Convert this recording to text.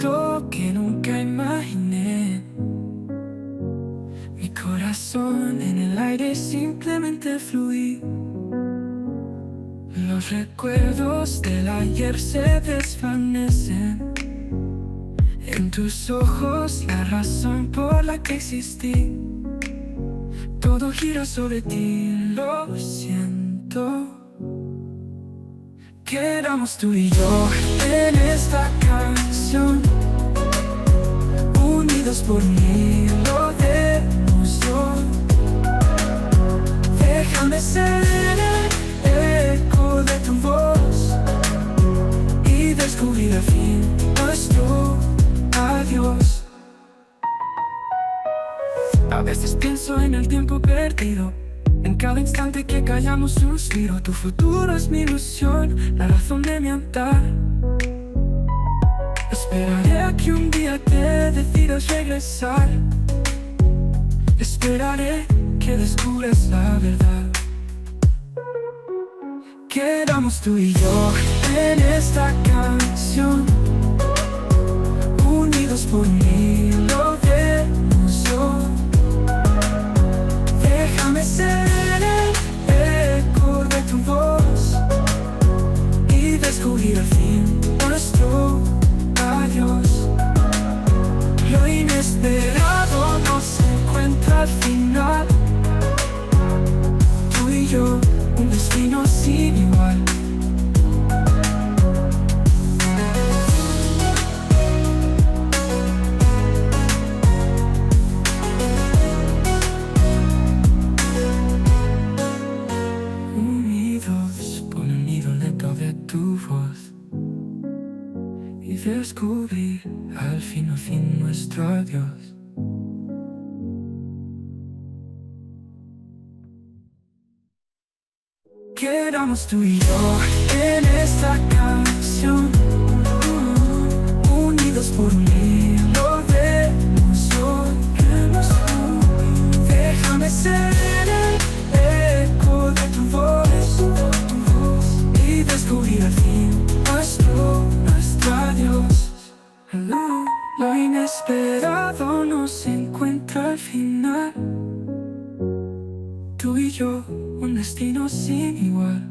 momento que nunca imaginé. Mi corazón en el aire simplemente fluí. Los recuerdos del ayer se desvanecen. En tus ojos la razón por la que existí. Todo gira sobre ti, lo siento. Quedamos tú y yo en esta canción, unidos por un hilo de emoción. Déjame ser el eco de tu voz y descubrir al fin nuestro adiós. A veces pienso en el tiempo perdido, en cada instante que callamos suspiro. Tu futuro es mi ilusión, la razón de mi andar. Esperaré a que un día te decidas regresar. Esperaré que descubras la verdad. Quedamos tú y yo en esta canción, unidos por un hilo de emoción. Déjame ser el eco de tu voz y descubrir al fin nuestro adiós. Lo inesperado no se encuentra al final. Tú y yo, un destino sin igual. Y descubrir al fin nuestro adiós. Quedamos tú y yo en esta canción, unidos por un hilo de emoción. Déjame ser el eco de tu voz y descubrir al fin nuestro adiós. Lo inesperado no se encuentra al final. Tú y yo, un destino sin igual.